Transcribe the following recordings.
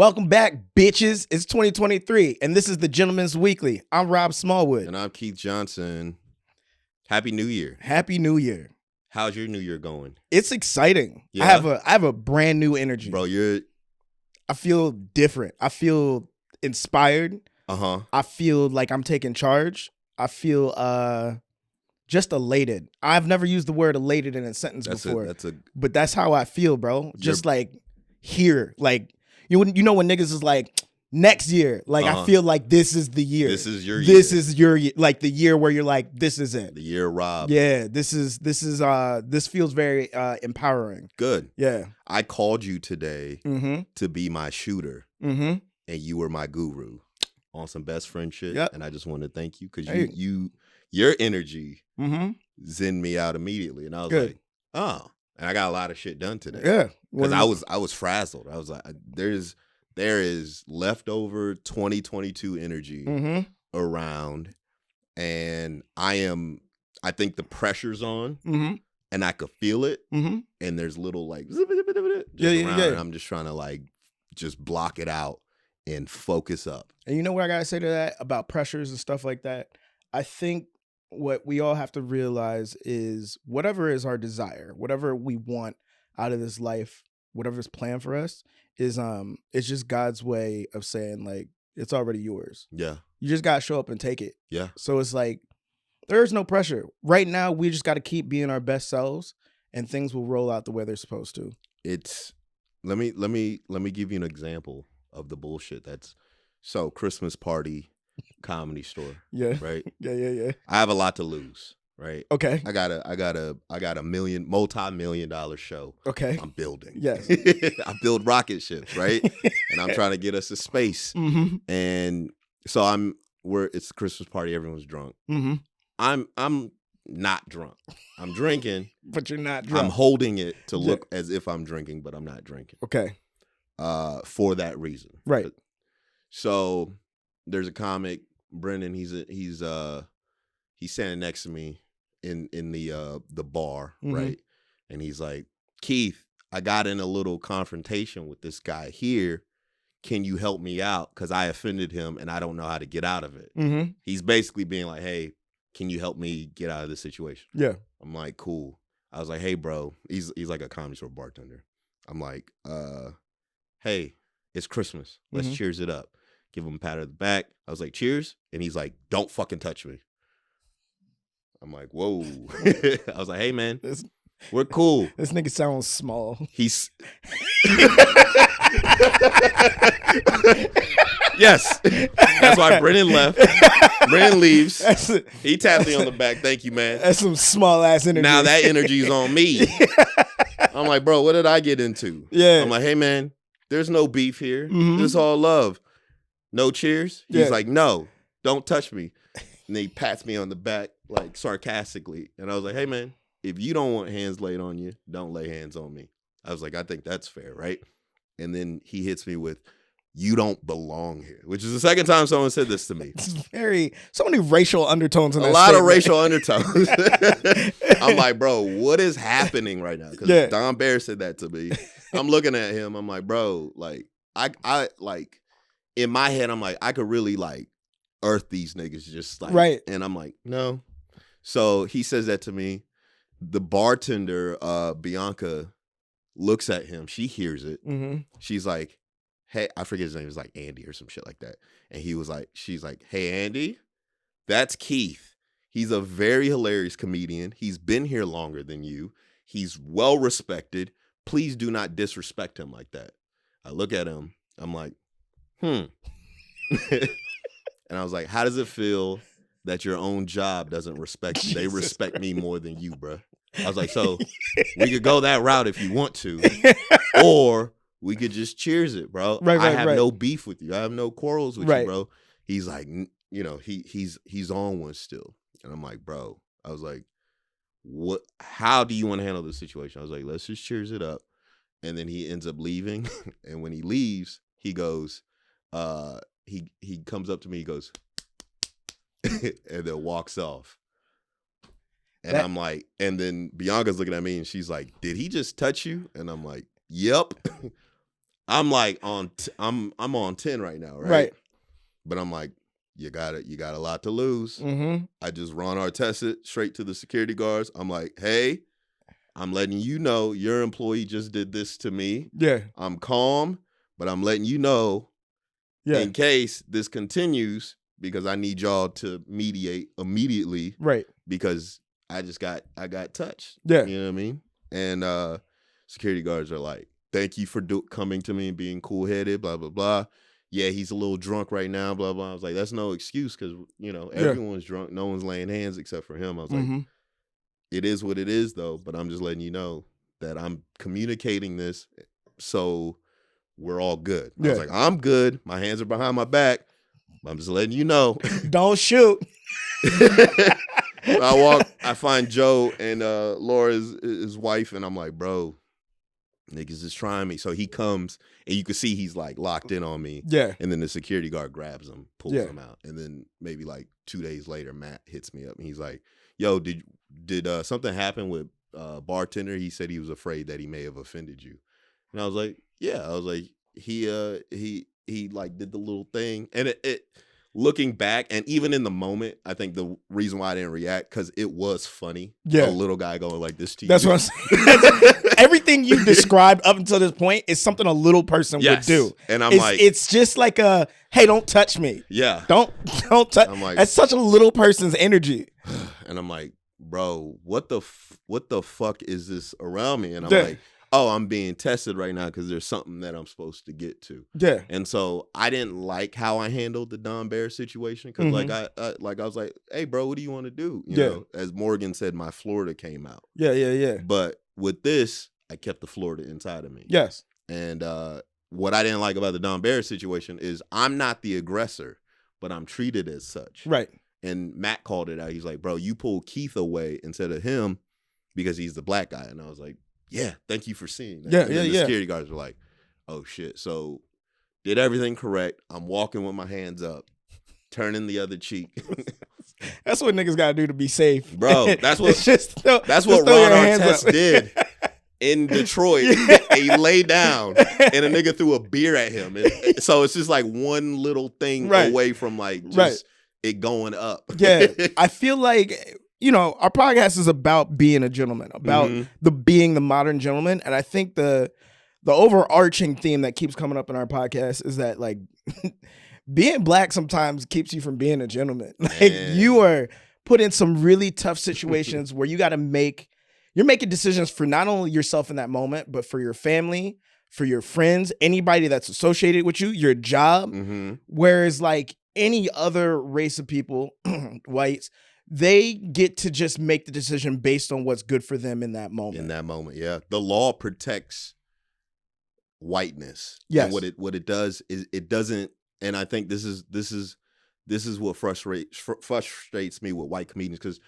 Welcome back, bitches. It's 2023, and this is the Gentleman's Weekly. I'm Rob Smallwood. And I'm Keith Johnson. Happy New Year. Happy New Year. How's your New Year going? It's exciting. Yeah? I have a brand new energy. Bro, I feel different. I feel inspired. I feel like I'm taking charge. I feel just elated. I've never used the word elated in a sentence before. But that's how I feel, bro. Just like here. Like you know when niggas is like next year. Like I feel like this is the year. This is your year. This is your like the year where you're like, this is it. The year Rob. Yeah, this feels very empowering. Good. Yeah. I called you today to be my shooter. And you were my guru on some best friend shit. Yep. And I just want to thank you because your energy zen me out immediately. And I was like, oh. And I got a lot of shit done today. Yeah. Because I was frazzled. I was like, there is leftover 2022 energy around, and I think the pressure's on, and I could feel it, and there's little like around, and I'm just trying to like just block it out and focus up. And you know what I gotta say to that about pressures and stuff like that? I think what we all have to realize is whatever is our desire, whatever we want out of this life, whatever is planned for us, is it's just God's way of saying like it's already yours. Yeah. You just gotta show up and take it. Yeah. So it's like there's no pressure. Right now we just gotta keep being our best selves and things will roll out the way they're supposed to. Let me give you an example of the bullshit so Christmas party comedy store. Yeah. Right? Yeah. I have a lot to lose. Right. Okay. I got a multi-million-dollar show. Okay. I'm building. Yes. I build rocket ships, right? And I'm trying to get us to space. And so it's a Christmas party. Everyone's drunk. I'm not drunk. I'm drinking. But you're not drunk. I'm holding it to look as if I'm drinking, but I'm not drinking. Okay. For that reason. Right. So there's a comic, Brendan. He's standing next to me in the bar, right? And he's like, Keith, I got in a little confrontation with this guy here. Can you help me out? Because I offended him and I don't know how to get out of it. He's basically being like, hey, can you help me get out of this situation? Yeah. I'm like, cool. I was like, hey, bro. He's like a comedy store bartender. I'm like, hey, it's Christmas. Let's cheers it up. Give him a pat on the back. I was like, cheers. And he's like, don't fucking touch me. I'm like, whoa. I was like, hey, man, we're cool. This nigga sounds small. He's... Yes. That's why Brennan left. Brennan leaves. He tapped me on the back. Thank you, man. That's some small-ass energy. Now that energy's on me. I'm like, bro, what did I get into? Yeah. I'm like, hey, man, there's no beef here. This is all love. No cheers? He's like, no, don't touch me. And he pats me on the back, like sarcastically. And I was like, hey, man, if you don't want hands laid on you, don't lay hands on me. I was like, I think that's fair, right? And then he hits me with, you don't belong here, which is the second time someone said this to me. It's so many racial undertones in that A lot statement. of racial undertones. I'm like, bro, what is happening right now? Because Don Bear said that to me. I'm looking at him. I'm like, bro, like, I like, in my head, I'm like, I could really like earth these niggas just like, right. And I'm like, no. So he says that to me. The bartender, Bianca, looks at him. She hears it. She's like, hey, I forget his name. It was like Andy or some shit like that. And she's like, hey, Andy, that's Keith. He's a very hilarious comedian. He's been here longer than you. He's well respected. Please do not disrespect him like that. I look at him. I'm like, And I was like, how does it feel that your own job doesn't respect you? They respect me more than you, bro. I was like, so we could go that route if you want to, or we could just cheers it, bro. I have no beef with you. I have no quarrels with you, bro. He's like, you know, he's on one still. And I'm like, bro, I was like, how do you want to handle this situation? I was like, let's just cheers it up. And then he ends up leaving. And when he leaves, he goes, he comes up to me, he goes, and then walks off. And I'm like, and then Bianca's looking at me and she's like, did he just touch you? And I'm like, yep. I'm like I'm on 10 right now, right? But I'm like, you got a lot to lose. Mm-hmm. I just Ron Artest it straight to the security guards. I'm like, hey, I'm letting you know your employee just did this to me. Yeah. I'm calm, but I'm letting you know in case this continues, because I need y'all to mediate immediately. Right. Because I got touched. Yeah. You know what I mean? And security guards are like, thank you for coming to me and being cool-headed, blah, blah, blah. Yeah, he's a little drunk right now, blah, blah. I was like, that's no excuse because, everyone's drunk. No one's laying hands except for him. I was like, it is what it is, though. But I'm just letting you know that I'm communicating this so we're all good. I was like, I'm good. My hands are behind my back. I'm just letting you know. Don't shoot. I find Joe and Laura's his wife, and I'm like, bro, niggas is trying me. So he comes, and you can see he's like locked in on me. Yeah. And then the security guard grabs him, pulls him out. And then maybe like 2 days later, Matt hits me up, and he's like, yo, did something happen with bartender? He said he was afraid that he may have offended you. And I was like, yeah. I was like, he like did the little thing, and it looking back, and even in the moment, I think the reason why I didn't react, because it was funny. Yeah. A little guy going like this to you. That's what I'm saying. Everything you described up until this point is something a little person would do. And I'm it's just like a, hey, don't touch me. Yeah. Don't touch. I'm like, that's such a little person's energy. And I'm like, bro, what the fuck is this around me? And I'm like, oh, I'm being tested right now because there's something that I'm supposed to get to. Yeah. And so I didn't like how I handled the Don Bear situation because I was like, hey, bro, what do you want to do? You know, as Morgan said, my Florida came out. Yeah. But with this, I kept the Florida inside of me. Yes. And what I didn't like about the Don Bear situation is I'm not the aggressor, but I'm treated as such. Right. And Matt called it out. He's like, bro, you pulled Keith away instead of him because he's the black guy. And I was like, yeah, thank you for seeing that. And the security guards were like, oh, shit. So did everything correct. I'm walking with my hands up, turning the other cheek. That's what niggas got to do to be safe. Bro, that's what Ron Artest did in Detroit. He laid down, and a nigga threw a beer at him. And so it's just like one little thing away from like just it going up. Yeah, I feel like... our podcast is about being a gentleman, about being the modern gentleman. And I think the overarching theme that keeps coming up in our podcast is that like being black sometimes keeps you from being a gentleman. Like you are put in some really tough situations where you're making decisions for not only yourself in that moment, but for your family, for your friends, anybody that's associated with you, your job. Whereas like any other race of people, whites, they get to just make the decision based on what's good for them in that moment. In that moment, yeah. The law protects whiteness. Yes. And what it does is it doesn't. And I think this is what frustrates me with white comedians, because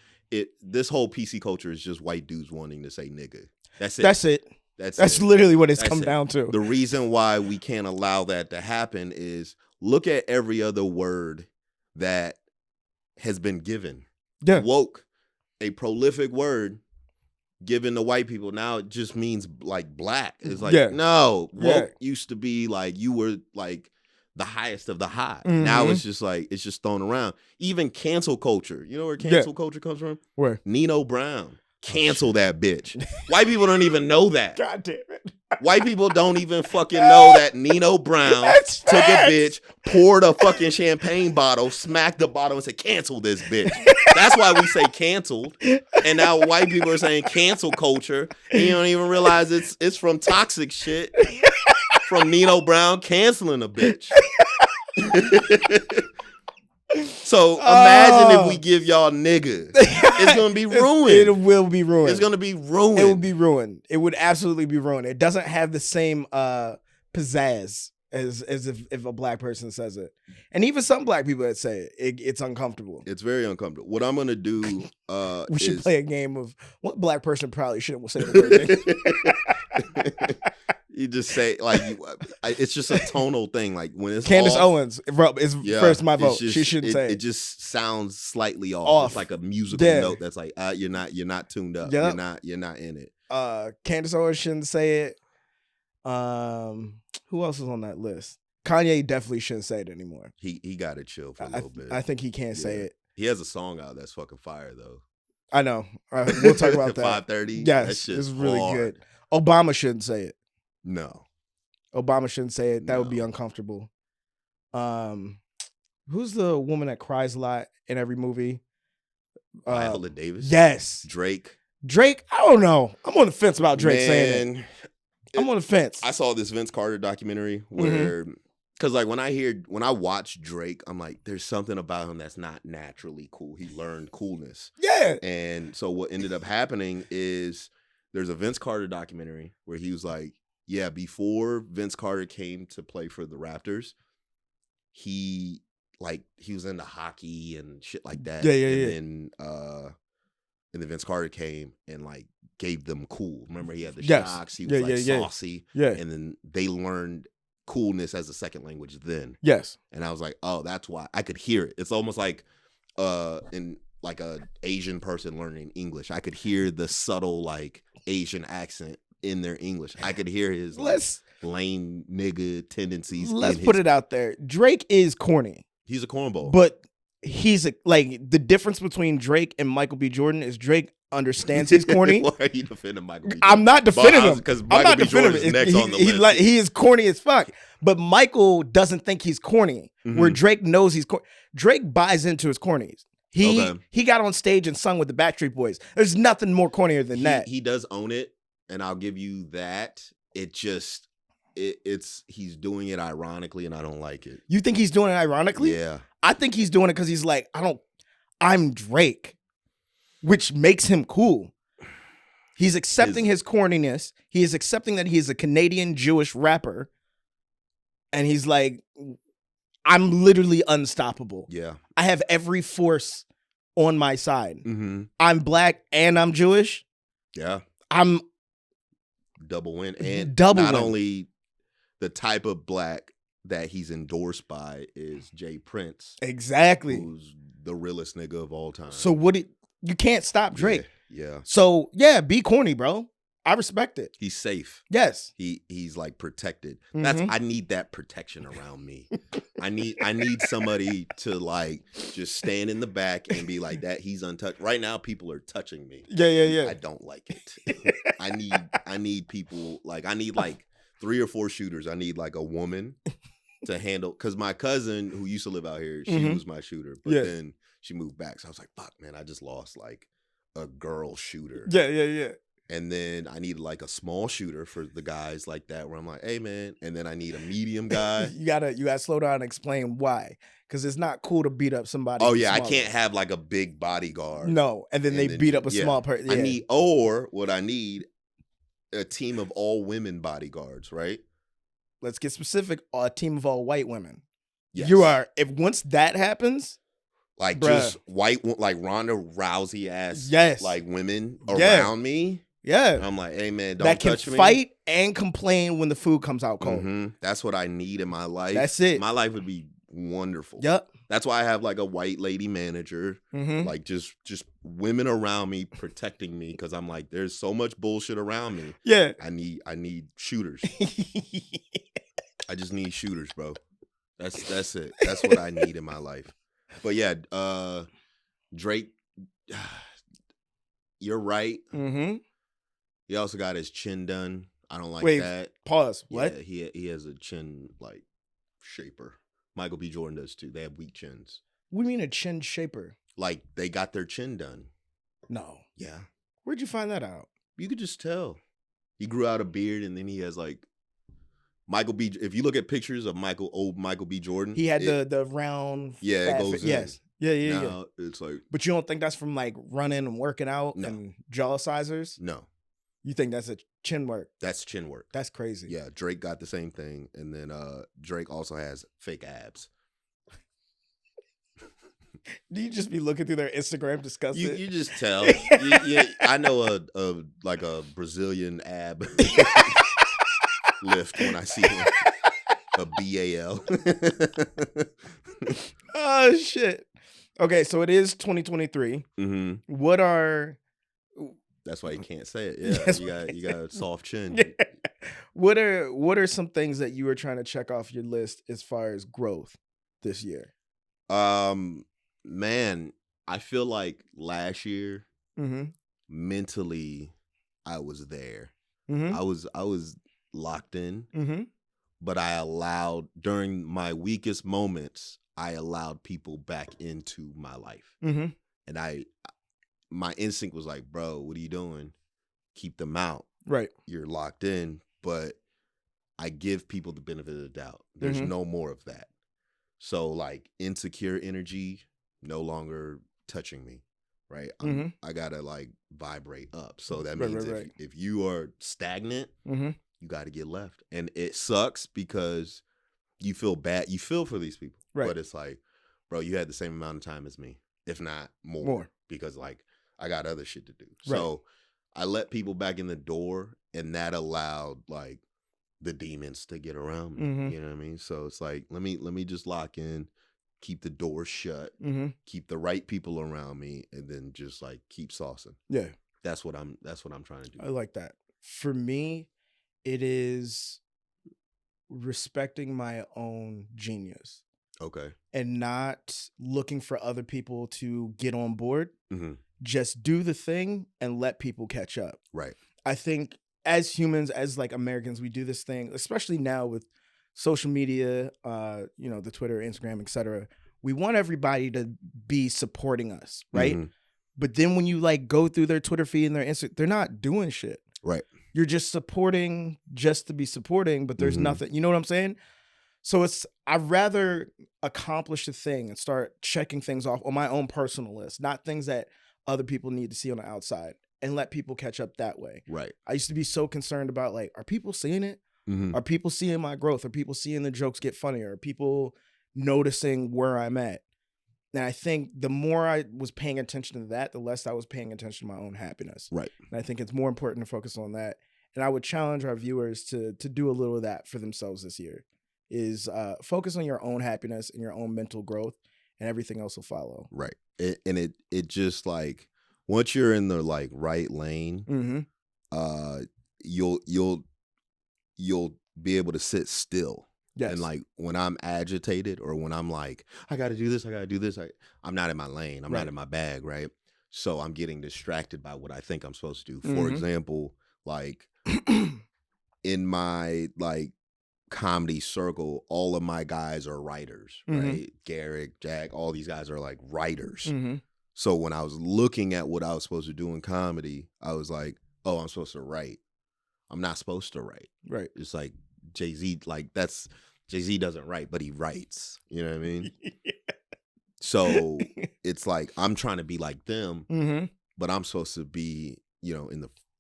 this whole PC culture is just white dudes wanting to say nigga. That's it. That's literally what it's come down to. The reason why we can't allow that to happen is look at every other word that has been given. Yeah. Woke, a prolific word given to white people. Now it just means like black. It's like, no, woke used to be like you were like the highest of the high. Now it's just like, it's just thrown around. Even cancel culture. You know where cancel culture comes from? Where? Nino Brown. Cancel that bitch. White people don't even know that. God damn it. White people don't even fucking know that Nino Brown took a bitch, poured a fucking champagne bottle, smacked the bottle, and said, cancel this bitch. That's why we say canceled. And now white people are saying cancel culture. And you don't even realize it's from toxic shit. From Nino Brown canceling a bitch. So imagine if we give y'all nigga. It's going to be ruined. It will be ruined. It's going to be ruined. It will be ruined. It would absolutely be ruined. It doesn't have the same pizzazz as if a black person says it. And even some black people that say it, it's uncomfortable. It's very uncomfortable. What I'm going to do we should play a game of what black person probably shouldn't say the word nigga. You just say, like, it's just a tonal thing. Like, when it's Candace off, Owens is first my vote. She shouldn't say it. It just sounds slightly off. It's like a musical note that's like, you're not tuned up. You're not in it. Candace Owens shouldn't say it. Who Who else is on that list? Kanye definitely shouldn't say it anymore. He got to chill for a little bit. I think he can't say it. He has a song out that's fucking fire though. I know. We'll talk about that. 5:30. Yes, it's really good. Obama shouldn't say it. No. Obama shouldn't say it. That would be uncomfortable. Who's the woman that cries a lot in every movie? Viola Davis. Yes. Drake. I don't know. I'm on the fence about Drake saying it. I'm on the fence. I saw this Vince Carter documentary where, because like when I watch Drake, I'm like, there's something about him that's not naturally cool. He learned coolness. Yeah. And so what ended up happening is there's a Vince Carter documentary where he was like, yeah, before Vince Carter came to play for the Raptors, he was into hockey and shit like that. And then Vince Carter came and like gave them cool. Remember, he had the shocks. He was saucy. Yeah. And then they learned coolness as a second language then. Yes. And I was like, oh, that's why I could hear it. It's almost like in like a Asian person learning English. I could hear the subtle like Asian accent in their English. I could hear his lame nigga tendencies. Let's put it out there. Drake is corny. He's a cornball. But he's the difference between Drake and Michael B. Jordan is Drake understands he's corny. Why are you defending Michael B. Jordan? I'm not defending him. Because Michael B. Jordan is next on the list. He is corny as fuck. But Michael doesn't think he's corny, where Drake knows he's corny. Drake buys into his cornies. He got on stage and sung with the Backstreet Boys. There's nothing more cornier than that. He does own it, and I'll give you that. It just... he's doing it ironically, and I don't like it. You think he's doing it ironically? Yeah. I think he's doing it because he's like, I'm Drake, which makes him cool. He's accepting his corniness. He is accepting that he is a Canadian Jewish rapper. And he's like, I'm literally unstoppable. Yeah. I have every force on my side. Mm-hmm. I'm black and I'm Jewish. Yeah. I'm double win. And not only the type of black that he's endorsed by is Jay Prince. Exactly. Who's the realest nigga of all time. So you can't stop Drake. Yeah. So yeah, be corny, bro. I respect it. He's safe. Yes. He's like protected. I need that protection around me. I need somebody to like just stand in the back and be like that. He's untouched. Right now, people are touching me. Yeah. I don't like it. I need people I need 3 or 4 shooters. I need like a woman to handle, because my cousin who used to live out here, she was my shooter, but then she moved back. So I was like, fuck, man, I just lost like a girl shooter. Yeah. And then I need like a small shooter for the guys like that, where I'm like, hey man. And then I need a medium guy. you gotta slow down and explain why, because it's not cool to beat up somebody. Oh yeah, I can't have like a big bodyguard. No, and then they beat up a small person. Yeah. I need a team of all women bodyguards, right? Let's get specific. A team of all white women. Yes. If once that happens, like just white, like Ronda Rousey ass, like women around me. Yeah. I'm like, hey man, don't touch me. That can fight and complain when the food comes out cold. Mm-hmm. That's what I need in my life. That's it. My life would be wonderful. Yep. That's why I have like a white lady manager, like just women around me protecting me, because I'm like, there's so much bullshit around me. Yeah. I need shooters. I just need shooters, bro. That's it. That's what I need in my life. But yeah, Drake, you're right. Mm-hmm. He also got his chin done. I don't like that. Pause. What? Yeah, he has a chin like shaper. Michael B. Jordan does too. They have weak chins. What do you mean a chin shaper? Like they got their chin done. No. Yeah. Where'd you find that out? You could just tell. He grew out a beard, and then he has like Michael B. If you look at pictures of old Michael B. Jordan, he had the round. Yeah, it goes in. Yes. Yeah. Now it's like. But you don't think that's from like running and working out and jaw sizers? No. You think that's a chin work? That's chin work. That's crazy. Yeah, Drake got the same thing, and then Drake also has fake abs. Do you just be looking through their Instagram disgusted? You just tell. I know a Brazilian ab lift when I see him. A BAL. Oh shit. Okay, so it is 2023. Mm-hmm. What are That's why you can't say it. Yeah, Yes. you got a soft chin. Yeah. What are some things that you were trying to check off your list as far as growth this year? Man, I feel like last year Mm-hmm. mentally I was there. Mm-hmm. I was locked in, Mm-hmm. but I allowed during my weakest moments, I allowed people back into my life. Mm-hmm. And my instinct was like, bro, what are you doing? Keep them out. Right. You're locked in, but I give people the benefit of the doubt. There's Mm-hmm. no more of that. So like insecure energy no longer touching me, right? I gotta like vibrate up. So that means if you are stagnant, mm-hmm. you got to get left, and it sucks because you feel bad. You feel for these people, Right. but it's like, bro, you had the same amount of time as me, if not more. Because like I got other shit to do. Right. So I let people back in the door, and that allowed like the demons to get around me. Mm-hmm. You know what I mean? So it's like, let me just lock in, keep the door shut, mm-hmm. keep the right people around me, and then just like keep saucing. Yeah. That's what I'm trying to do. I like that. For me, it is respecting my own genius. Okay. And not looking for other people to get on board. Mm-hmm. Just do the thing and let people catch up. Right. I think as humans, as like Americans, we do this thing, especially now with social media, the Twitter, Instagram, etc. We want everybody to be supporting us, right? Mm-hmm. But then when you like go through their Twitter feed and their Instagram, they're not doing shit. Right. You're just supporting just to be supporting, but there's nothing. You know what I'm saying? So I'd rather accomplish the thing and start checking things off on my own personal list, not things that other people need to see on the outside, and let people catch up that way. Right. I used to be so concerned about like, are people seeing it? Mm-hmm. Are people seeing my growth? Are people seeing the jokes get funnier? Are people noticing where I'm at? And I think the more I was paying attention to that, the less I was paying attention to my own happiness. Right. And I think it's more important to focus on that. And I would challenge our viewers to do a little of that for themselves this year. Is focus on your own happiness and your own mental growth, and everything else will follow. Right. It just like once you're in the like right lane, you'll be able to sit still. Yes. And like when I'm agitated or when I'm like, I got to do this, I'm not in my lane. I'm not in my bag, right? So I'm getting distracted by what I think I'm supposed to do. For example, like in my like comedy circle, all of my guys are writers, right? Garrick, Jack, all these guys are like writers. So when I was looking at what I was supposed to do in comedy, I was like, oh, I'm supposed to write. I'm not supposed to write. Right. It's like Jay-Z, like Jay-Z doesn't write, but he writes. You know what I mean? Yeah. So it's like I'm trying to be like them, but I'm supposed to be,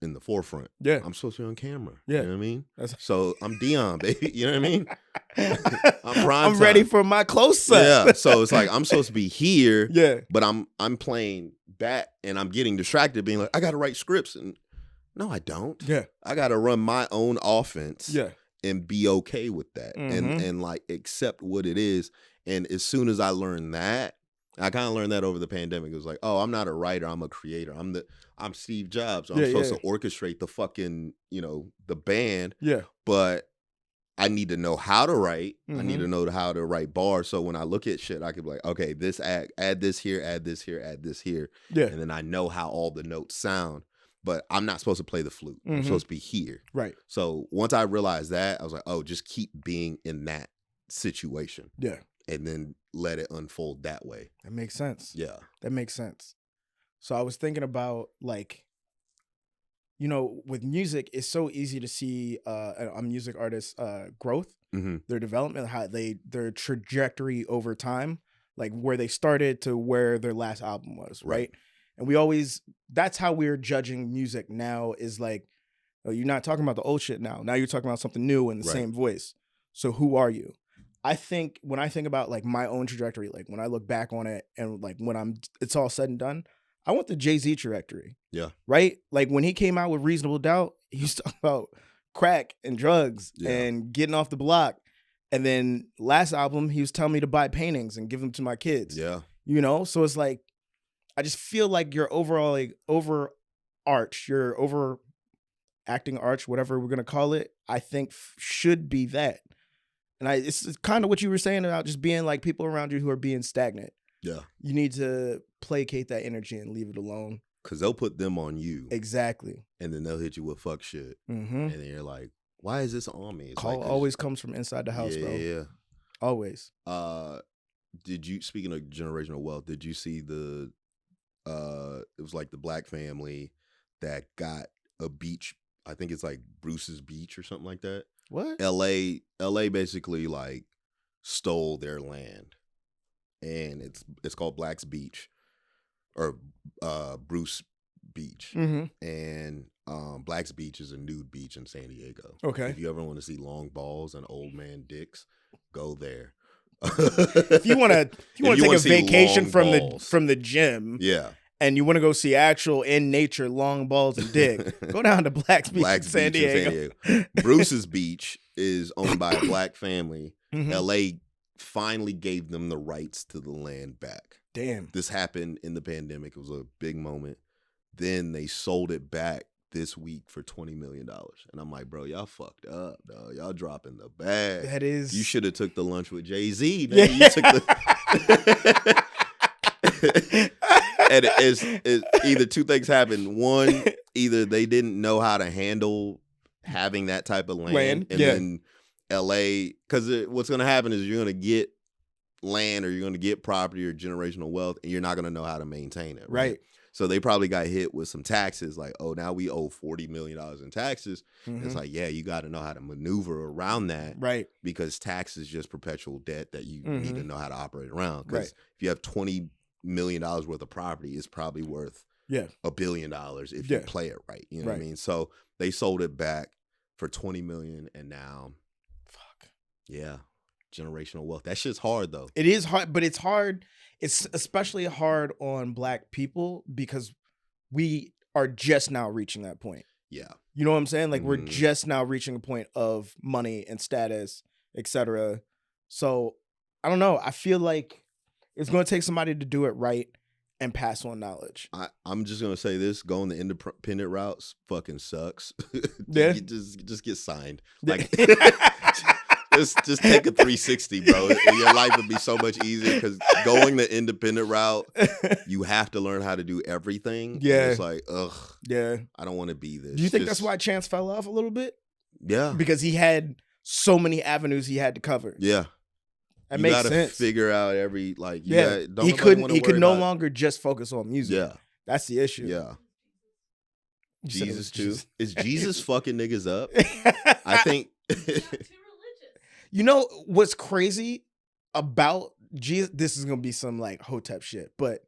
in the forefront. Yeah. I'm supposed to be on camera. Yeah. You know what I mean? So I'm Dion, baby. You know what I mean? I'm ready for my close up. Yeah. So it's like I'm supposed to be here. Yeah. But I'm playing back and I'm getting distracted, being like, I gotta write scripts. And no, I don't. Yeah. I gotta run my own offense. Yeah. And be okay with that. And like accept what it is. And as soon as I learned that, I kind of learned that over the pandemic. It was like, oh, I'm not a writer. I'm a creator. I'm Steve Jobs. I'm supposed to orchestrate the fucking, the band. Yeah. But I need to know how to write. I need to know how to write bars. So when I look at shit, I could be like, okay, this add this here, add this here, add this here. Yeah. And then I know how all the notes sound. But I'm not supposed to play the flute. I'm supposed to be here. Right. So once I realized that, I was like, oh, just keep being in that situation. Yeah. And then let it unfold that way. That makes sense. Yeah. That makes sense. So I was thinking about like, with music, it's so easy to see a music artist's growth, their development, how their trajectory over time, like where they started to where their last album was, right? And that's how we're judging music now is like, oh, you're not talking about the old shit now. Now you're talking about something new in the same voice. So who are you? I think when I think about like my own trajectory, like when I look back on it and like when it's all said and done, I want the Jay-Z trajectory. Yeah. Right? Like when he came out with Reasonable Doubt, he was talking about crack and drugs and getting off the block. And then last album, he was telling me to buy paintings and give them to my kids. Yeah. So it's like, I just feel like your overall arch, your overacting arch, whatever we're gonna call it, I think should be that. And it's kind of what you were saying about just being like people around you who are being stagnant. Yeah. You need to placate that energy and leave it alone. Because they'll put them on you. Exactly. And then they'll hit you with fuck shit. Mm-hmm. And then you're like, why is this on me? It's Call like, always comes from inside the house, bro. Yeah. Always. Speaking of generational wealth, did you see it was like the black family that got a beach, I think it's like Bruce's Beach or something like that. What? LA basically like stole their land. And it's called Black's Beach or Bruce Beach. Mm-hmm. And Black's Beach is a nude beach in San Diego. Okay. If you ever want to see long balls and old man dicks, go there. If you want to take a vacation from the gym, yeah, and you want to go see actual in nature long balls and dick, go down to Black's Beach in San Diego. Bruce's Beach is owned by a black family. Mm-hmm. LA finally gave them the rights to the land back. Damn. This happened in the pandemic. It was a big moment. Then they sold it back this week for $20 million. And I'm like, bro, y'all fucked up, dog. Y'all dropping the bag. That is. You should have took the lunch with Jay-Z, man. Yeah. You took the. And it's either two things happened. One, either they didn't know how to handle having that type of land. And then LA, because what's going to happen is you're going to get land or you're going to get property or generational wealth, and you're not going to know how to maintain it. Right. So they probably got hit with some taxes, like, oh, now we owe $40 million in taxes. Mm-hmm. It's like, yeah, you got to know how to maneuver around that. Right. Because tax is just perpetual debt that you need to know how to operate around. Because if you have $20 million worth of property, it's probably worth $1 billion if you play it right. You know what I mean? So they sold it back for $20 million, and now, generational wealth. That shit's hard, though. It is hard, but it's hard. It's especially hard on black people because we are just now reaching that point. Yeah. You know what I'm saying? Like, we're just now reaching a point of money and status, etc. So, I don't know. I feel like it's going to take somebody to do it right and pass on knowledge. I'm just going to say this. Going the independent routes fucking sucks. just get signed. Like... Just take a 360, bro. Your life would be so much easier because going the independent route, you have to learn how to do everything. Yeah. It's like, ugh. Yeah. I don't want to be this. Do you think that's why Chance fell off a little bit? Yeah. Because he had so many avenues he had to cover. Yeah. That makes sense. You gotta figure out every, like, he could no longer just focus on music. Yeah. That's the issue. Yeah. Jesus too. Is Jesus fucking niggas up? I think. You know what's crazy about Jesus? This is gonna be some like Hotep shit, but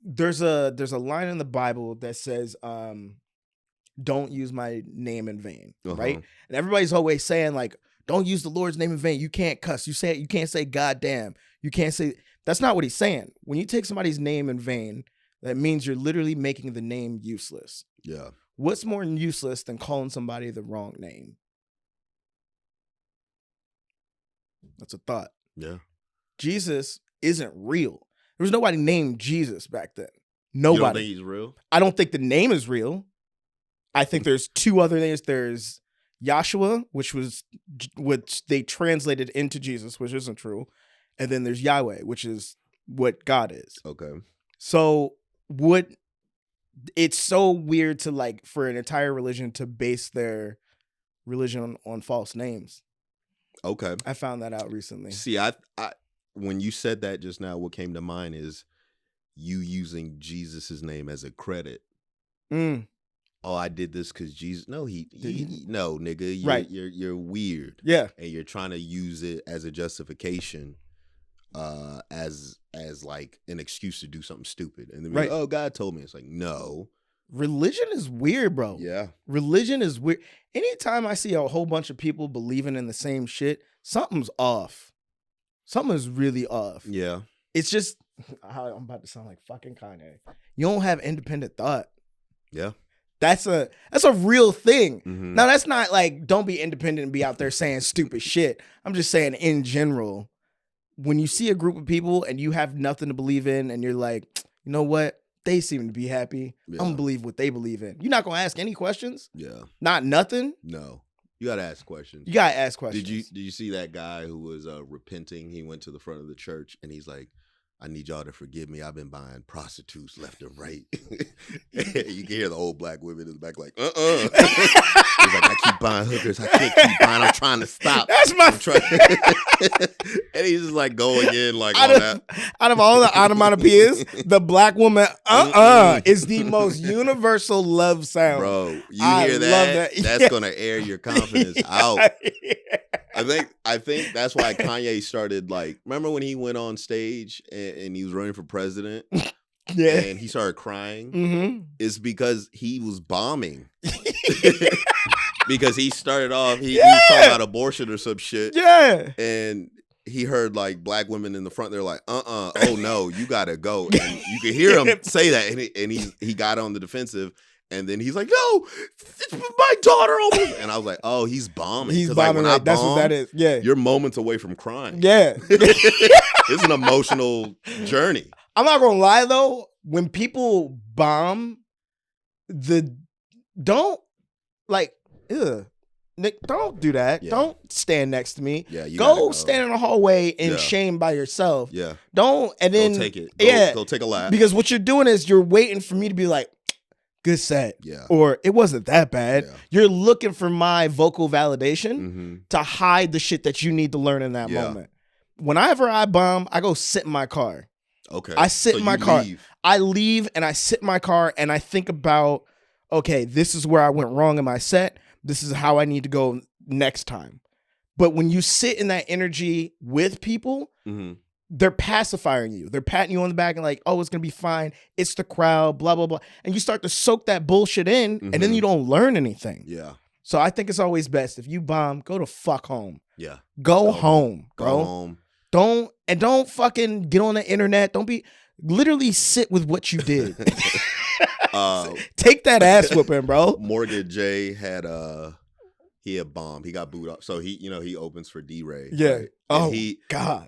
there's a line in the Bible that says, "Don't use my name in vain," right? And everybody's always saying like, "Don't use the Lord's name in vain. You can't cuss. You can't say goddamn. You can't say." That's not what he's saying. When you take somebody's name in vain, that means you're literally making the name useless. Yeah. What's more useless than calling somebody the wrong name? That's a thought. Yeah. Jesus isn't real. There was nobody named Jesus back then. Nobody. You don't think he's real? I don't think the name is real. I think there's two other names. There's Yahshua, which they translated into Jesus, which isn't true. And then there's Yahweh, which is what God is. Okay. So it's so weird to like for an entire religion to base their religion on false names. Okay. I found that out recently. See, I when you said that just now, what came to mind is you using Jesus's name as a credit. Oh, I did this because Jesus. No, no, nigga. You're weird. Yeah. And you're trying to use it as a justification, as like an excuse to do something stupid. And then like, oh, God told me. It's like, no. Religion is weird, bro. Yeah. Religion is weird. Anytime I see a whole bunch of people believing in the same shit, something's off. Something is really off. Yeah. It's just, I'm about to sound like fucking Kanye. You don't have independent thought. Yeah. That's a real thing. Mm-hmm. Now, that's not like, don't be independent and be out there saying stupid shit. I'm just saying in general, when you see a group of people and you have nothing to believe in and you're like, you know what? They seem to be happy. I'm gonna believe what they believe in. You're not gonna ask any questions? Yeah. Not nothing? No. You gotta ask questions. You gotta ask questions. Did you see that guy who was repenting? He went to the front of the church and he's like, I need y'all to forgive me. I've been buying prostitutes left and right. You can hear the old black women in the back like, He's like, I keep buying hookers. I can't keep buying. I'm trying to stop. That's my And he's just like going in like on that. Out of all the onomatopoeias, the black woman is the most universal love sound. Bro, you hear that? That's gonna air your confidence out. I think that's why Kanye started like. Remember when he went on stage and he was running for president? Yeah, and he started crying. Mm-hmm. It's because he was bombing. Because he started off, he was talking about abortion or some shit. Yeah, and he heard like black women in the front. They're like, oh no, you gotta go. And you could hear him say that, and he got on the defensive. And then he's like, no, it's my daughter almost. And I was like, oh, he's bombing. He's bombing. Like, that's what that is. Yeah. You're moments away from crying. Yeah. It's an emotional journey. I'm not going to lie, though. When people bomb, don't Nick, don't do that. Yeah. Don't stand next to me. Yeah, go stand in the hallway in shame by yourself. Yeah. Don't, and then. Go take it. Go take a lap. Because what you're doing is you're waiting for me to be like, good set. Yeah. Or it wasn't that bad. Yeah. You're looking for my vocal validation to hide the shit that you need to learn in that moment. Whenever I bomb, I go sit in my car. Okay. I sit in my car. I leave and I sit in my car and I think about, okay, this is where I went wrong in my set. This is how I need to go next time. But when you sit in that energy with people, they're pacifying you. They're patting you on the back and like, oh, it's going to be fine. It's the crowd, blah, blah, blah. And you start to soak that bullshit in and then you don't learn anything. Yeah. So I think it's always best if you bomb, go to fuck home. Yeah. Go home, bro. Go home. Don't fucking get on the internet. Literally sit with what you did. Take that ass whooping, bro. Morgan J had he had bombed. He got booed up. So he opens for D-Ray. Yeah. Right? God.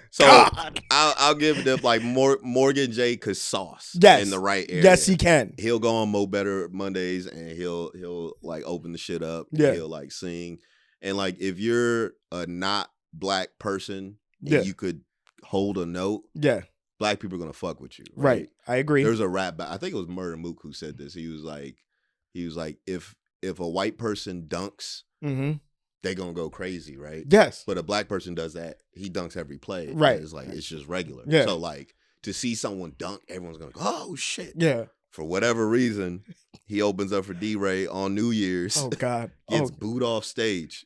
So God. I'll give them like Morgan J could sauce in the right area. Yes, he can. He'll go on Mo Better Mondays and he'll like open the shit up. Yeah. He'll like sing. And like if you're a not black person and you could hold a note. Yeah. Black people are gonna fuck with you. Right. I agree. There's a rap I think it was Murder Mook who said this. He was like, if a white person dunks, they gonna go crazy, right? Yes. But a black person does that, he dunks every play. Right. It's like it's just regular. Yeah. So like to see someone dunk, everyone's gonna go, oh shit. Yeah. For whatever reason, he opens up for D-Ray on New Year's. Oh God. Gets booed off stage.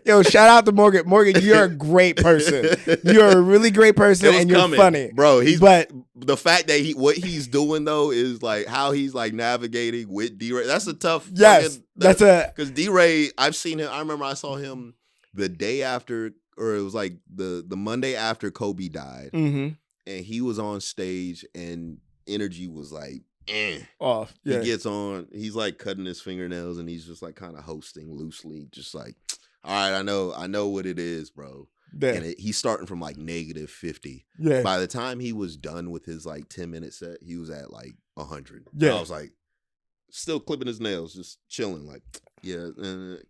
Yo, shout out to Morgan. Morgan, you're a great person. You're a really great person and you're funny. Bro, the fact that what he's doing though is like how he's like navigating with D-Ray. That's a tough because D-Ray, I've seen him. I remember I saw him the day after, or it was like the Monday after Kobe died. And he was on stage and energy was like off. Yeah. He gets on, he's like cutting his fingernails and he's just like kind of hosting loosely, just like, all right, I know what it is, bro. Yeah. And he's starting from like -50. Yeah. By the time he was done with his like 10-minute set, he was at like 100. Yeah. And I was like, still clipping his nails, just chilling, like,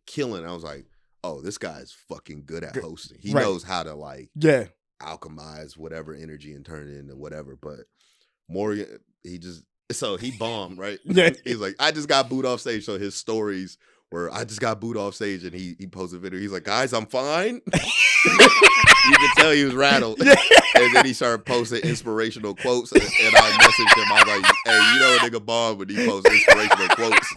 killing. I was like, oh, this guy's fucking good at hosting. He knows how to like alchemize whatever energy and turn it into whatever. But Morgan, he bombed, right? Yeah. He's like, I just got booed off stage. So his stories were, I just got booed off stage, and he posted a video. He's like, guys, I'm fine. You could tell he was rattled. And then he started posting inspirational quotes, and I messaged him. I was like, hey, you know a nigga bomb when he posts inspirational quotes.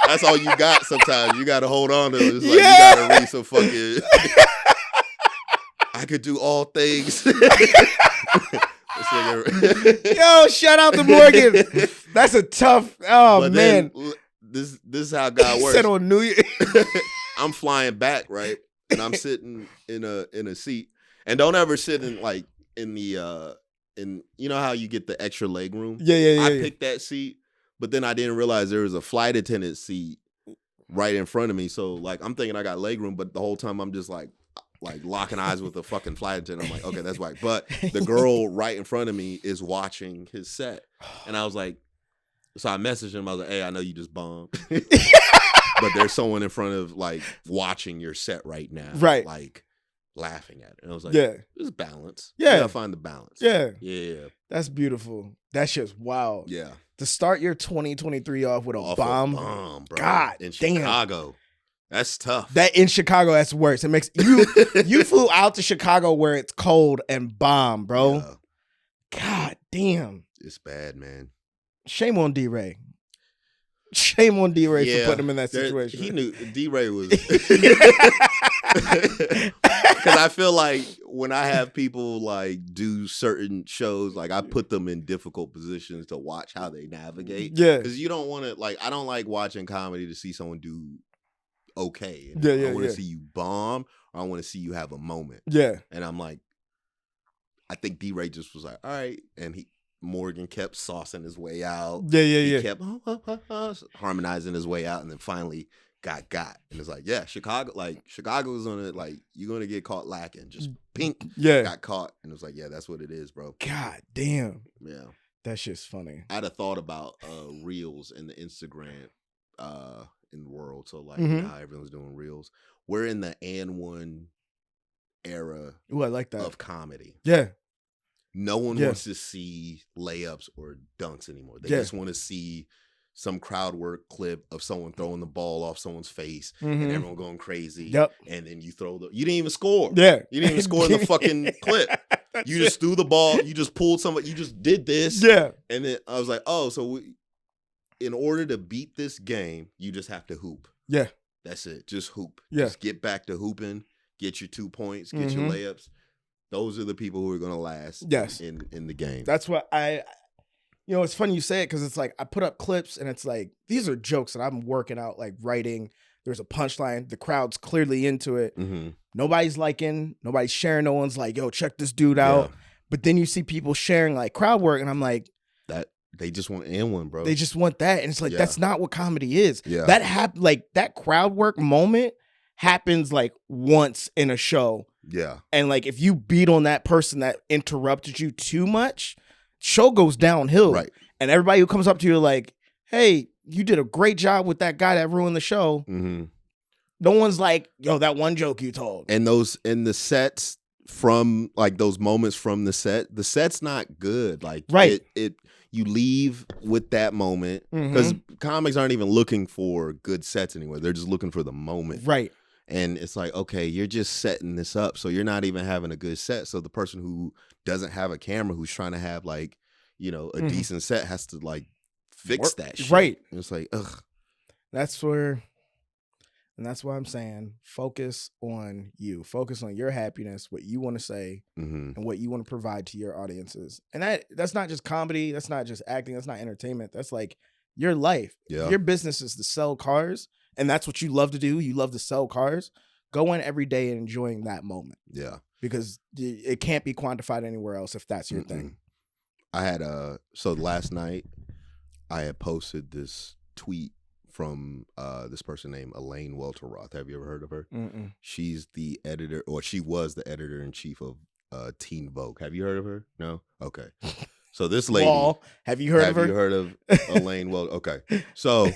That's all you got sometimes. You got to hold on to it. It's like, you got to read some fucking, I could do all things. Yo, shout out to Morgan. That's a tough, but man. This is how God works. Said on New Year. I'm flying back, right? And I'm sitting in a seat. And don't ever sit in like in the you know how you get the extra leg room? Yeah. I picked that seat, but then I didn't realize there was a flight attendant seat right in front of me. So like I'm thinking I got leg room, but the whole time I'm just like like locking eyes with a fucking flight attendant. I'm like, okay, that's whack. But the girl right in front of me is watching his set. And I was like, so I messaged him. I was like, hey, I know you just bombed. But there's someone in front of like watching your set right now. Right. Like laughing at it. And I was like, yeah, there's balance. Yeah. You gotta find the balance. Yeah. Yeah. That's beautiful. That shit's wild. Yeah. To start your 2023 off with a bomb. Bro. God in damn. Chicago. That's tough. That in Chicago, that's worse. It makes you flew out to Chicago where it's cold and bomb, bro. Yeah. God damn. It's bad, man. Shame on D-Ray. Shame on D-Ray for putting him in that situation. He knew D-Ray was because I feel like when I have people like do certain shows, like I put them in difficult positions to watch how they navigate. Yeah. Because you don't want to like I don't like watching comedy to see someone do okay. Yeah, I want to see you bomb or I want to see you have a moment. Yeah. And I'm like, I think D-Ray just was like, all right. And Morgan kept saucing his way out. He kept harmonizing his way out and then finally got. And it's like, yeah, Chicago was on it, like, you're going to get caught lacking. Just pink. Yeah. Got caught. And it was like, yeah, that's what it is, bro. God damn. Yeah. That shit's funny. I'd have thought about Reels in the Instagram in the world. So, like, how everyone's doing Reels. We're in the and one era Ooh, I like that. of comedy. Yeah. No one wants to see layups or dunks anymore. They just want to see some crowd work clip of someone throwing the ball off someone's face and everyone going crazy. Yep. And then you you didn't even score. Yeah. You didn't even score in the fucking clip. You just threw the ball. You just pulled somebody. You just did this. Yeah. And then I was like, oh, so in order to beat this game, you just have to hoop. Yeah. That's it. Just hoop. Yeah. Just get back to hooping. Get your 2 points. Get your layups. Those are the people who are going to last in the game. That's what it's funny you say it because it's like I put up clips and it's like, these are jokes that I'm working out, like writing. There's a punchline. The crowd's clearly into it. Mm-hmm. Nobody's liking, nobody's sharing. No one's like, yo, check this dude out. Yeah. But then you see people sharing like crowd work and I'm like, that they just want and one, bro. They just want that. And it's like, that's not what comedy is. Yeah. That crowd work moment happens like once in a show. Yeah. And like if you beat on that person that interrupted you too much, show goes downhill. Right. And everybody who comes up to you like, hey, you did a great job with that guy that ruined the show. Mm-hmm. No one's like, yo, that one joke you told. And the sets from like those moments from the set's not good. Like you leave with that moment because comics aren't even looking for good sets anymore. They're just looking for the moment. Right. And it's like, okay, you're just setting this up. So you're not even having a good set. So the person who doesn't have a camera, who's trying to have like, a decent set has to like fix that shit. Right. And it's like, ugh. That's why I'm saying focus on you. Focus on your happiness, what you want to say, and what you want to provide to your audiences. And that's not just comedy. That's not just acting. That's not entertainment. That's like your life. Yeah. Your business is to sell cars. And that's what you love to do. You love to sell cars. Go in every day and enjoying that moment. Yeah. Because it can't be quantified anywhere else if that's your thing. I had so last night I had posted this tweet from this person named Elaine Welteroth. Have you ever heard of her? Mm-mm. She's the editor, or she was the editor-in-chief of Teen Vogue. Have you heard of her? No? Okay. So this lady. Paul, have you heard of her? Have you heard of Elaine Welteroth? Okay. So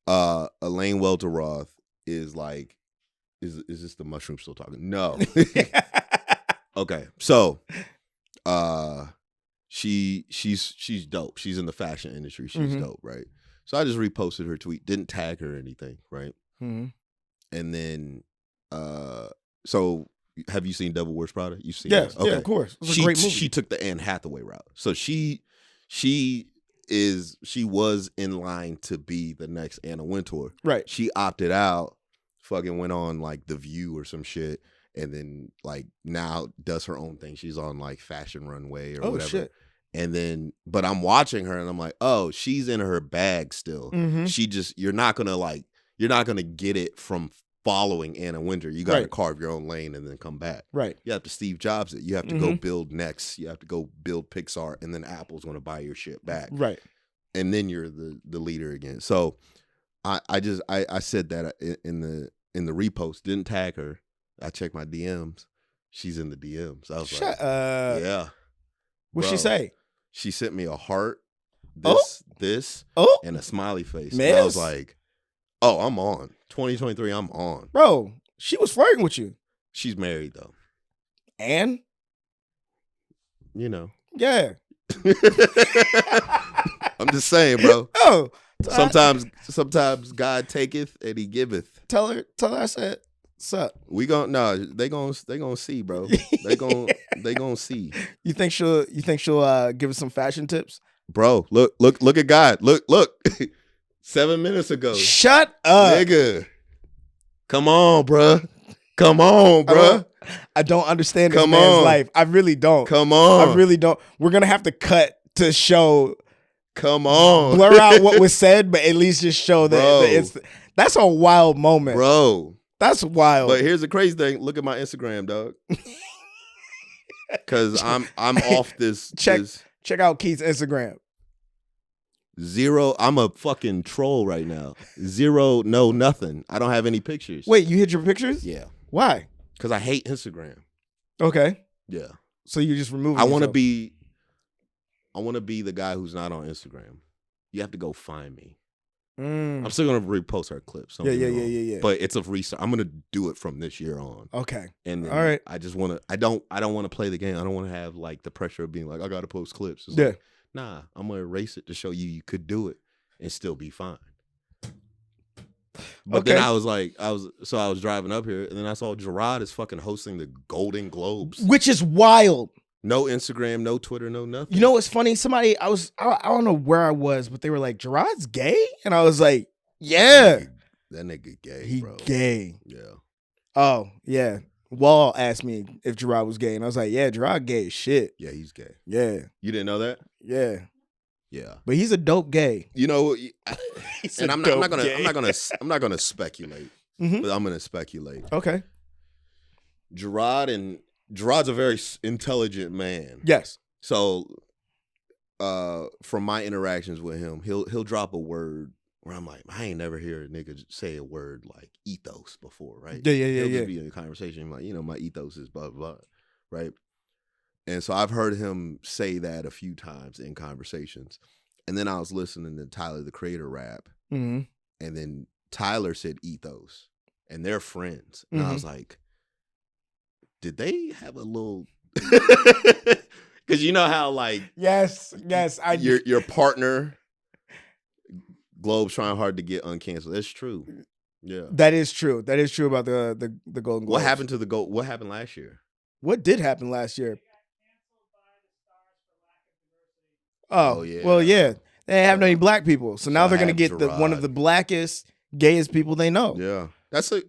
Elaine Welteroth is like, is this the mushroom still talking? No. Okay. So she's dope. She's in the fashion industry. She's dope, right? So I just reposted her tweet, didn't tag her or anything, right? Mm-hmm. And then so have you seen Devil Wears Prada? You've seen it? Okay. Yeah, of course. It was a great movie. She took the Anne Hathaway route. So she was in line to be the next Anna Wintour. Right. She opted out, fucking went on like The View or some shit, and then like now does her own thing. She's on like Fashion Runway or whatever. Shit. And then, but I'm watching her and I'm like, oh, she's in her bag still. Mm-hmm. You're not gonna get it from following Anna Wintour. You got to carve your own lane and then come back. Right. You have to Steve Jobs it. You have to go build Next. You have to go build Pixar, and then Apple's going to buy your shit back. Right. And then you're the leader again. So I said that in the repost, didn't tag her. I checked my DMs. She's in the DMs. I was Shut like, up. yeah. What'd Bro, she say? She sent me a heart, this, Oh, and a smiley face. Miss? And I was like, oh, I'm on. 2023, I'm on. Bro, she was flirting with you. She's married, though. And? You know. Yeah. I'm just saying, bro. Oh. Sometimes God taketh and he giveth. Tell her I said, sup. They gonna see, bro. They gonna see. You think she'll give us some fashion tips? Bro, look at God. Look. 7 minutes ago. Shut up. Nigga. Come on, bro. Come on, bro. I don't understand this man's life. I really don't. Come on. I really don't. We're gonna have to cut to show. Come on. Blur out what was said, but at least just show that that's a wild moment. Bro. That's wild. But here's the crazy thing. Look at my Instagram, dog. Cause I'm off this. Check out Keith's Instagram. 0. I'm a fucking troll right now. 0. No, nothing. I don't have any pictures. Wait, you hid your pictures? Yeah. Why? Because I hate Instagram. Okay. Yeah. So you just remove. I want to be the guy who's not on Instagram. You have to go find me. I'm still gonna repost our clips. Yeah. But it's a restart. I'm gonna do it from this year on. Okay. And all right. I just wanna. I don't want to play the game. I don't want to have like the pressure of being like I gotta post clips. It's like, nah, I'm gonna erase it to show you could do it and still be fine. But then I was driving up here and then I saw Gerard is fucking hosting the Golden Globes, which is wild. No Instagram, no Twitter, no nothing. You know what's funny? Somebody, I don't know where I was, but they were like, Gerard's gay? And I was like, yeah. That nigga gay, he bro. Gay. Yeah. Oh, yeah. Wall asked me if Gerard was gay. And I was like, yeah, Gerard gay as shit. Yeah, he's gay. Yeah. You didn't know that? Yeah. Yeah. But he's a dope gay. You know, and I'm not gonna speculate. Mm-hmm. But I'm gonna speculate. Okay. Gerard's a very intelligent man. Yes. So, from my interactions with him, he'll drop a word where I'm like, I ain't never hear a nigga say a word like ethos before, right? Yeah. He'll just be in a conversation like, my ethos is blah blah, right? And so I've heard him say that a few times in conversations, and then I was listening to Tyler the Creator rap, and then Tyler said ethos, and they're friends, and I was like, did they have a little? Because you know how like yes, your partner Globe's trying hard to get uncanceled. That's true. Yeah, that is true. That is true about the Golden Globes. What happened to the gold? What happened last year? What did happen last year? Oh yeah. Well, yeah, they didn't have any black people, so now they're gonna get one of the blackest, gayest people they know. Yeah,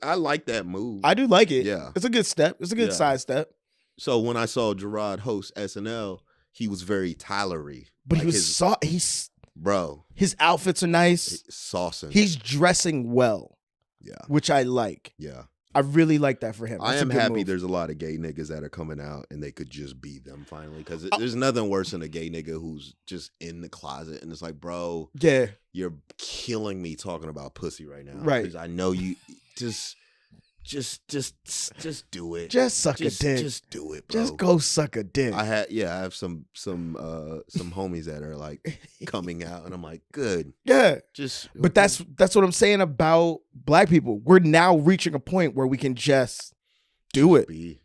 I like that move. I do like it. Yeah, it's a good step. It's a good side step. So when I saw Gerard host SNL, he was very Tyler-y. But like he's bro. His outfits are nice. Saucing. He's dressing well. Yeah, which I like. Yeah. I really like that for him. I am happy there's a lot of gay niggas that are coming out and they could just be them finally. Because there's nothing worse than a gay nigga who's just in the closet and it's like, bro, yeah, you're killing me talking about pussy right now. Right. Because I know you just do it. Just suck a dick. Just do it, bro. Just go suck a dick. I have some homies that are like coming out and I'm like, good. Yeah. But that's what I'm saying about black people. We're now reaching a point where we can just do it. Be.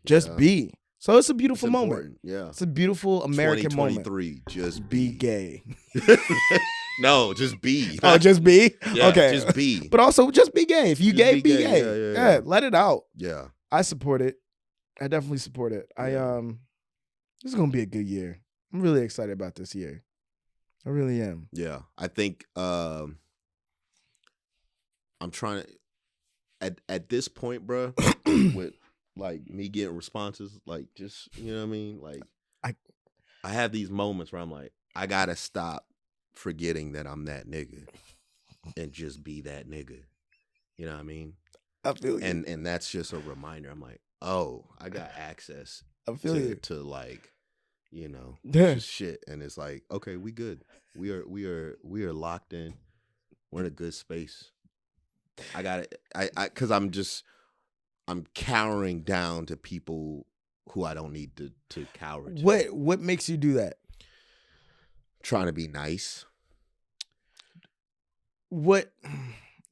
So it's a beautiful moment. Yeah. It's a beautiful American moment. 2023, just be gay. No, just be. Oh, just be? Yeah, okay. Just be. But also just be gay. If you gay, be gay. Yeah, let it out. Yeah. I support it. I definitely support it. Yeah. This is gonna be a good year. I'm really excited about this year. I really am. Yeah. I think I'm trying to at this point, bro, with like me getting responses, like just you know what I mean? Like I have these moments where I'm like, I gotta stop forgetting that I'm that nigga and just be that nigga. You know what I mean? I feel you. And that's just a reminder. I'm like, oh, I got access to like, just shit. And it's like, okay, we good. We are locked in. We're in a good space. I got it. Cause I'm cowering down to people who I don't need to cower to. What makes you do that? Trying to be nice. The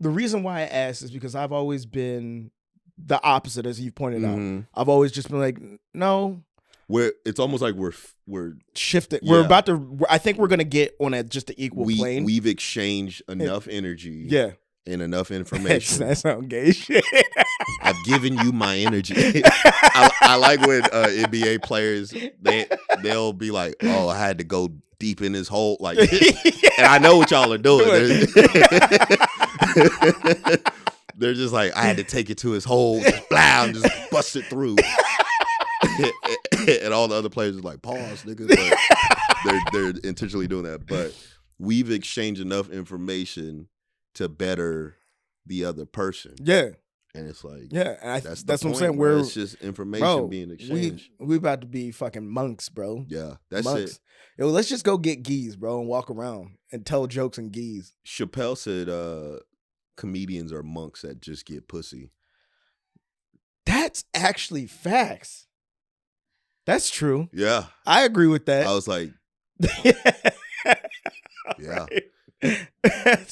reason why I asked is because I've always been the opposite, as you pointed Mm-hmm. out. I've always just been like, no. It's almost like we're shifting. Yeah. We're about to. I think we're gonna get on just the equal plane. We've exchanged enough energy. Yeah. And enough information. That sounds gay shit. I've given you my energy. I like when NBA players they'll be like, "Oh, I had to go deep in this hole," like, and I know what y'all are doing. They're just like, I had to take it to his hole, just blah, and just bust it through. And all the other players are like, pause, nigga. But they're intentionally doing that. But we've exchanged enough information to better the other person. Yeah. And it's like, yeah, and that's what I'm saying. It's just information being exchanged. We about to be fucking monks, bro. Yeah, that's monks. it. Yo, let's just go get geese, bro, and walk around and tell jokes in geese. Chappelle said comedians are monks that just get pussy. That's actually facts. That's true. Yeah. I agree with that. I was like, yeah.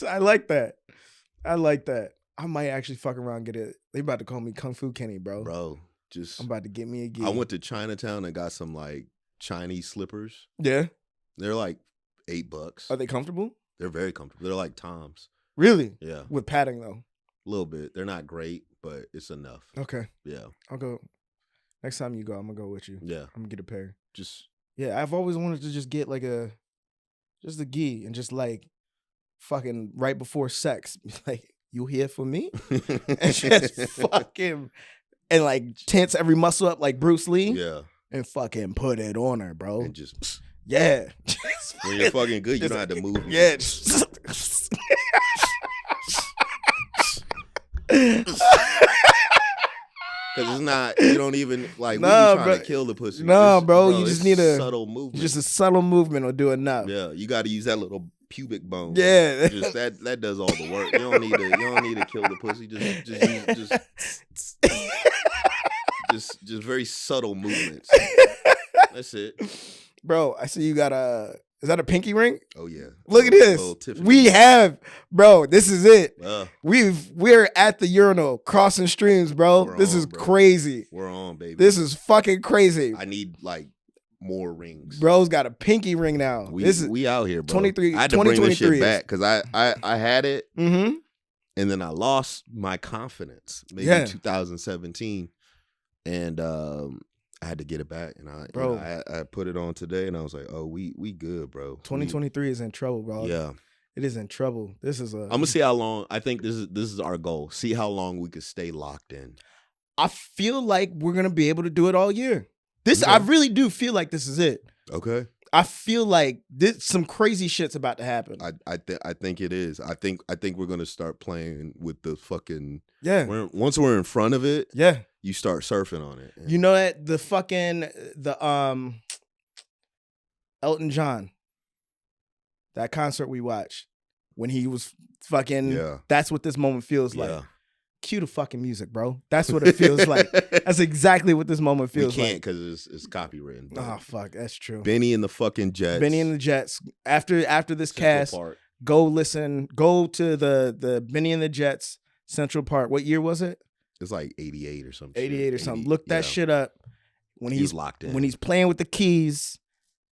I like that. I might actually fuck around and get it. They about to call me Kung Fu Kenny, bro. Bro, I'm about to get me a geese. I went to Chinatown and got some like Chinese slippers. Yeah. They're like $8. Are they comfortable? They're very comfortable. They're like Toms. Really? Yeah. With padding though? A little bit. They're not great, but it's enough. Okay. Yeah. I'll go. Next time you go, I'm gonna go with you. Yeah. I'm gonna get a pair. Yeah, I've always wanted to just get like a gi and just like fucking right before sex. Like, you here for me? And just fucking and like tense every muscle up like Bruce Lee. Yeah. And fucking put it on her, bro. And just yeah. When you're fucking good, you don't have to move. Yeah. Because it's not, you don't even, like, we be trying to kill the pussy. No, bro, you just need a subtle movement. Just a subtle movement will do enough. Yeah, you got to use that little pubic bone. Yeah. Just that does all the work. You don't need to kill the pussy. Just very subtle movements. That's it. Bro, I see you got is that a pinky ring? Oh yeah. Look at this. We have, bro, this is it. We're at the urinal crossing streams, bro. This is crazy. We're on, baby. This is fucking crazy. I need like more rings. Bro's got a pinky ring now. We out here, bro. 23. I had to bring this shit back because I had it, and then I lost my confidence. Maybe 2017, and I had to get it back, and I put it on today, and I was like, oh, we good, bro. 2023 is in trouble, bro. Yeah, it is in trouble. I'm gonna see how long. I think this is our goal. See how long we could stay locked in. I feel like we're gonna be able to do it all year. I really do feel like this is it. Okay. I feel like some crazy shit's about to happen. I think it is. I think we're gonna start playing with the fucking once we're in front of it. Yeah. You start surfing on it. You know that the Elton John, that concert we watched when he was fucking. That's what this moment feels like. Cue the fucking music, bro. That's what it feels like. That's exactly what this moment feels like. We can't because it's copywritten. Oh fuck, that's true. Benny and the fucking Jets. Benny and the Jets. After this cast, go to the Benny and the Jets Central Park. What year was it? It's like 88 or something. 88 or something. Look that shit up. When he's locked in. When he's playing with the keys,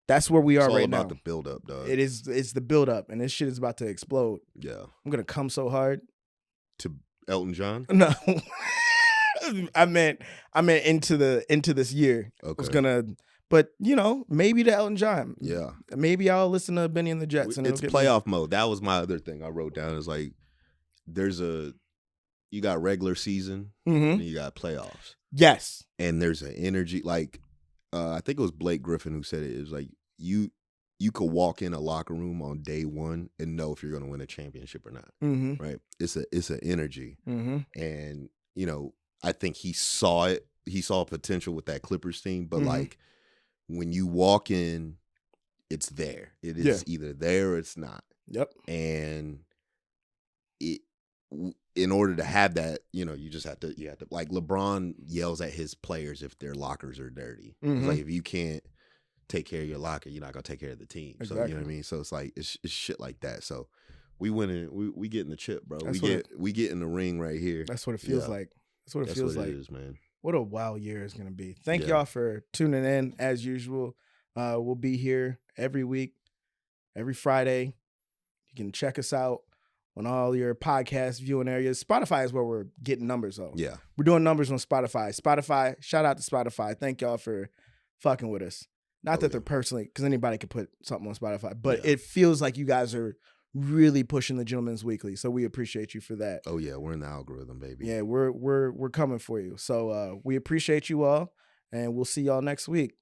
that's where we are right now. It's all about the build up, dog. It's the build up, and this shit is about to explode. Yeah. I'm gonna come so hard. To Elton John? No. I meant into this year. Okay. I was gonna, but maybe to Elton John. Yeah. Maybe I'll listen to Benny and the Jets. And it's playoff mode. That was my other thing I wrote down. Is like you got regular season and you got playoffs. Yes. And there's an energy, like I think it was Blake Griffin who said it. It was like you could walk in a locker room on day one and know if you're going to win a championship or not. Mm-hmm. Right? It's an energy. Mm-hmm. And I think he saw it. He saw potential with that Clippers team. But like when you walk in, it's there. It is either there or it's not. Yep. And in order to have that, you have to like LeBron yells at his players if their lockers are dirty. It's like, if you can't take care of your locker, you're not gonna take care of the team. Exactly. So you know what I mean? So it's like it's shit like that. So we win it. We get in the chip, bro. We get in the ring right here. That's what it feels like. That's what it feels like. It is, man. What a wild year is gonna be. Thank y'all for tuning in as usual. We'll be here every week, every Friday. You can check us out on all your podcast viewing areas. Spotify is where we're getting numbers though. Yeah. We're doing numbers on Spotify. Shout out to Spotify. Thank y'all for fucking with us. Not that they're personally, because anybody could put something on Spotify, but it feels like you guys are really pushing the Gentleman's Weekly. So we appreciate you for that. Oh yeah, we're in the algorithm, baby. Yeah, we're coming for you. So we appreciate you all, and we'll see y'all next week.